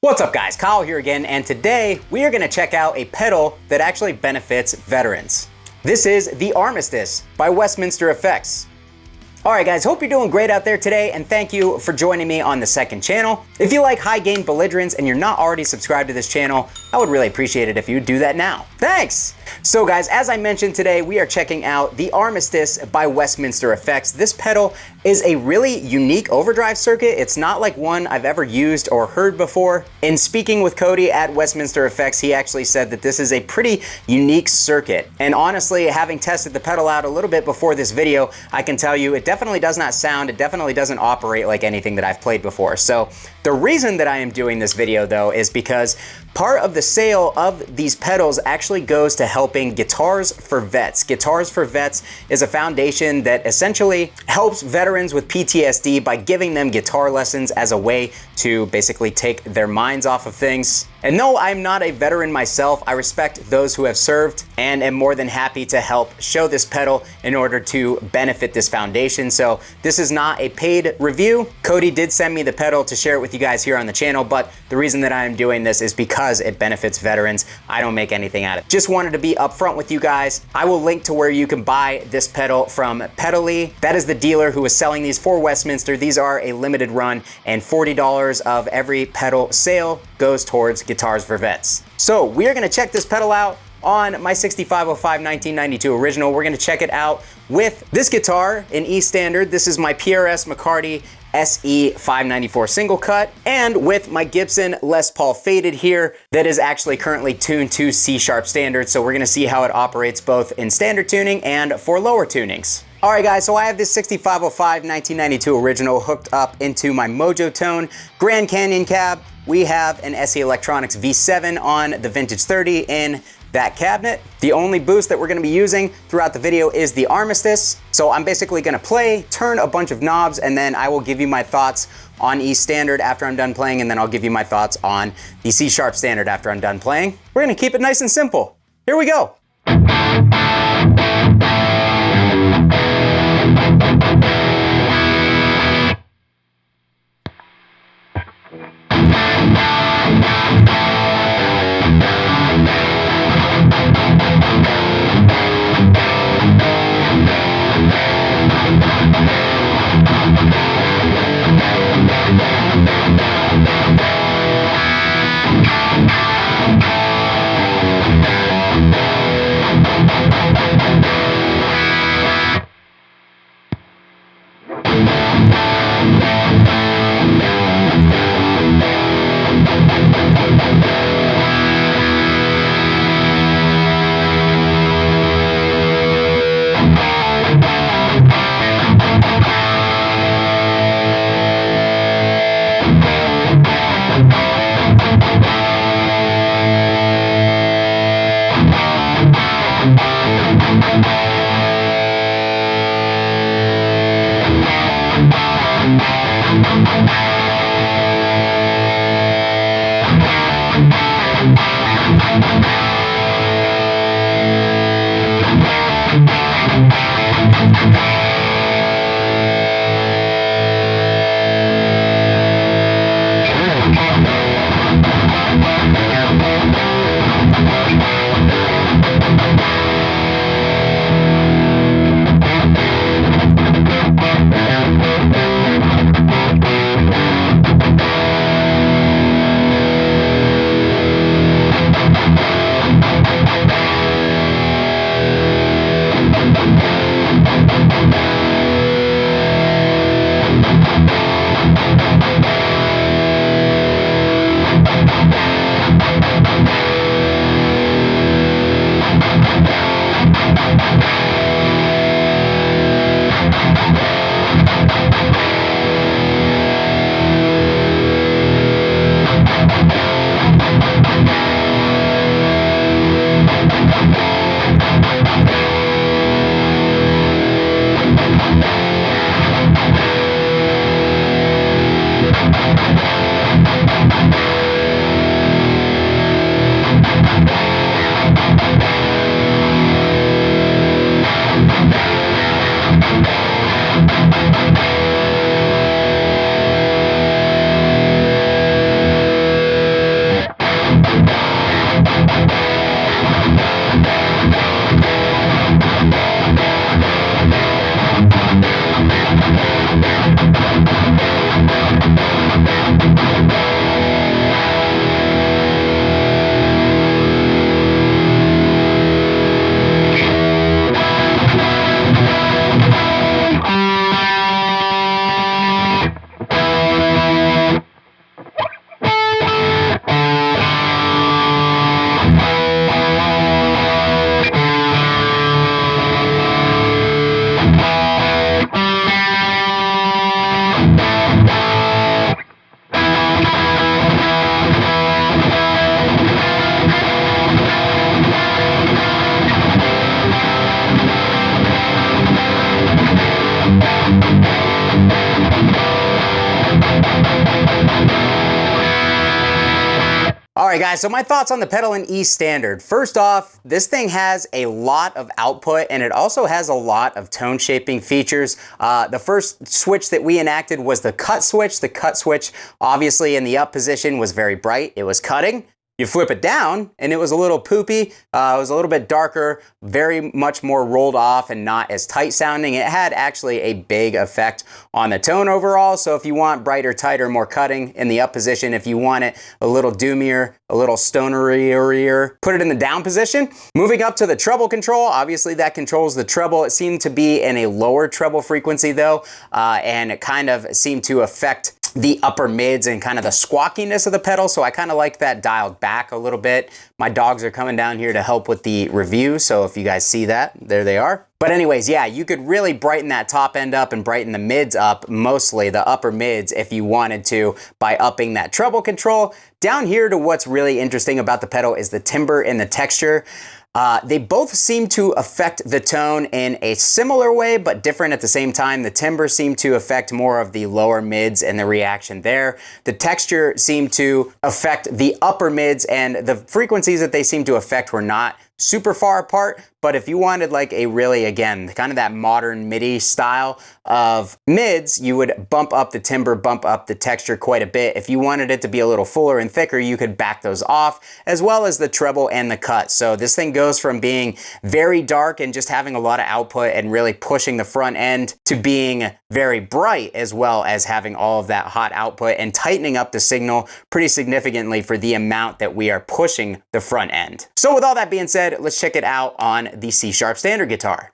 What's up guys, Kyle here again, and today we are going to check out a pedal that actually benefits veterans. This is the Armistice by Westminster Effects. Alright guys, hope you're doing great out there today, and thank you for joining me on the second channel. If you like high gain belligerents and you're not already subscribed to this channel, I would really appreciate it if you would do that now. Thanks! So guys, as I mentioned today, we are checking out the Armistice by Westminster Effects. This pedal is a really unique overdrive circuit. It's not like one I've ever used or heard before. In speaking with Cody at Westminster Effects, he actually said that this is a pretty unique circuit. And honestly, having tested the pedal out a little bit before this video, I can tell you it definitely does not sound, it definitely doesn't operate like anything that I've played before. So the reason that I am doing this video though is because part of the sale of these pedals actually goes to helping Guitars4Vets. Guitars4Vets is a foundation that essentially helps veterans with PTSD by giving them guitar lessons as a way to basically take their minds off of things. And no, I'm not a veteran myself. I respect those who have served and am more than happy to help show this pedal in order to benefit this foundation. So this is not a paid review. Cody did send me the pedal to share it with you guys here on the channel, but the reason that I am doing this is because it benefits veterans. I don't make anything out of it. Just wanted to be upfront with you guys. I will link to where you can buy this pedal from Pedally. That is the dealer who is selling these for Westminster. These are a limited run, and $40 of every pedal sale goes towards Guitars4Vets. So we are gonna check this pedal out on my 6505 1992 original. We're gonna check it out with this guitar in E standard. This is my PRS McCarty SE 594 single cut, and with my Gibson Les Paul faded here that is actually currently tuned to C sharp standard. So we're gonna see how it operates both in standard tuning and for lower tunings. All right guys, so I have this 6505 1992 original hooked up into my Mojo Tone Grand Canyon cab. We have an SE Electronics V7 on the Vintage 30 in that cabinet. The only boost that we're gonna be using throughout the video is the Armistice. So I'm basically gonna play, turn a bunch of knobs, and then I will give you my thoughts on E standard after I'm done playing, and then I'll give you my thoughts on the C sharp standard after I'm done playing. We're gonna keep it nice and simple. Here we go. All right, guys, so my thoughts on the pedal in E standard. First off, this thing has a lot of output and it also has a lot of tone shaping features. The first switch that we enacted was the cut switch. The cut switch, obviously in the up position, was very bright. It was cutting. You flip it down and it was a little poopy. It was a little bit darker, very much more rolled off and not as tight sounding. It had actually a big effect on the tone overall. So if you want brighter, tighter, more cutting in the up position, if you want it a little doomier, a little stonerier, put it in the down position. Moving up to the treble control, obviously that controls the treble. It seemed to be in a lower treble frequency though, and it kind of seemed to affect the upper mids and kind of the squawkiness of the pedal. So I kind of like that dialed back a little bit. My dogs are coming down here to help with the review. So if you guys see that, there they are. But anyways, yeah, you could really brighten that top end up and brighten the mids up, mostly the upper mids if you wanted to, by upping that treble control. Down here to what's really interesting about the pedal is the timbre and the texture. They both seem to affect the tone in a similar way, but different at the same time. The timbre seemed to affect more of the lower mids and the reaction there. The texture seemed to affect the upper mids, and the frequencies that they seemed to affect were not super far apart. But if you wanted like a really, again, kind of that modern MIDI style of mids, you would bump up the timbre, bump up the texture quite a bit. If you wanted it to be a little fuller and thicker, you could back those off, as well as the treble and the cut. So this thing goes from being very dark and just having a lot of output and really pushing the front end to being very bright, as well as having all of that hot output and tightening up the signal pretty significantly for the amount that we are pushing the front end. So with all that being said, let's check it out on the C# standard guitar.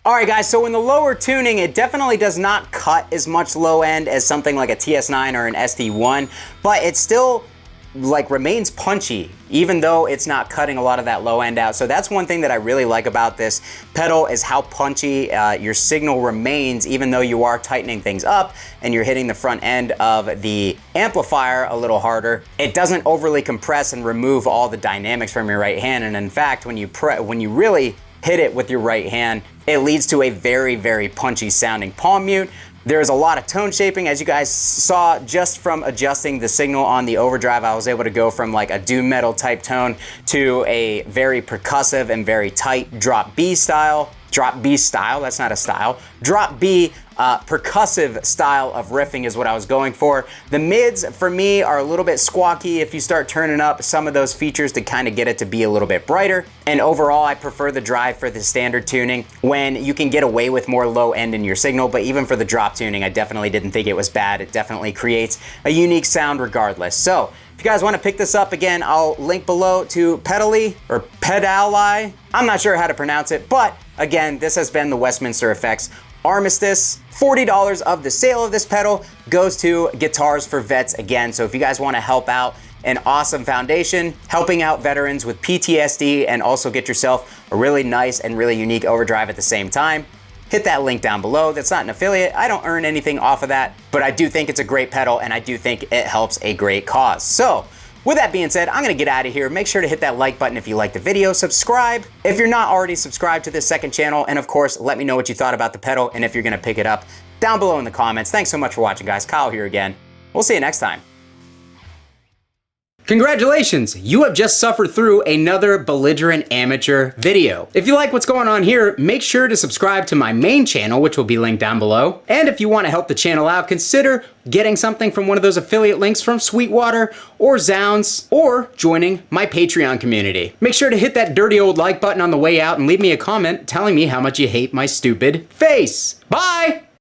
All right guys, so in the lower tuning, it definitely does not cut as much low end as something like a TS9 or an SD1, but it still like remains punchy, even though it's not cutting a lot of that low end out. So that's one thing that I really like about this pedal, is how punchy your signal remains, even though you are tightening things up and you're hitting the front end of the amplifier a little harder. It doesn't overly compress and remove all the dynamics from your right hand. And in fact, when you really hit it with your right hand, it leads to a very, very punchy sounding palm mute. There's a lot of tone shaping, as you guys saw just from adjusting the signal on the overdrive. I was able to go from like a doom metal type tone to a very percussive and very tight drop B style. Drop B style, that's not a style. Drop B percussive style of riffing is what I was going for. The mids for me are a little bit squawky if you start turning up some of those features to kind of get it to be a little bit brighter. And overall, I prefer the drive for the standard tuning when you can get away with more low end in your signal. But even for the drop tuning, I definitely didn't think it was bad. It definitely creates a unique sound regardless. So if you guys want to pick this up, again, I'll link below to Pedali or Pedali. I'm not sure how to pronounce it, but again, this has been the Westminster Effects Armistice. $40 of the sale of this pedal goes to Guitars4Vets again. So if you guys want to help out an awesome foundation, helping out veterans with PTSD, and also get yourself a really nice and really unique overdrive at the same time, hit that link down below. That's not an affiliate. I don't earn anything off of that, but I do think it's a great pedal and I do think it helps a great cause. So with that being said, I'm gonna get out of here. Make sure to hit that like button if you like the video, subscribe if you're not already subscribed to this second channel, and of course, let me know what you thought about the pedal and if you're gonna pick it up down below in the comments. Thanks so much for watching, guys. Kyle here again. We'll see you next time. Congratulations, you have just suffered through another belligerent amateur video. If you like what's going on here, make sure to subscribe to my main channel, which will be linked down below. And if you want to help the channel out, consider getting something from one of those affiliate links from Sweetwater or Zounds, or joining my Patreon community. Make sure to hit that dirty old like button on the way out and leave me a comment telling me how much you hate my stupid face. Bye!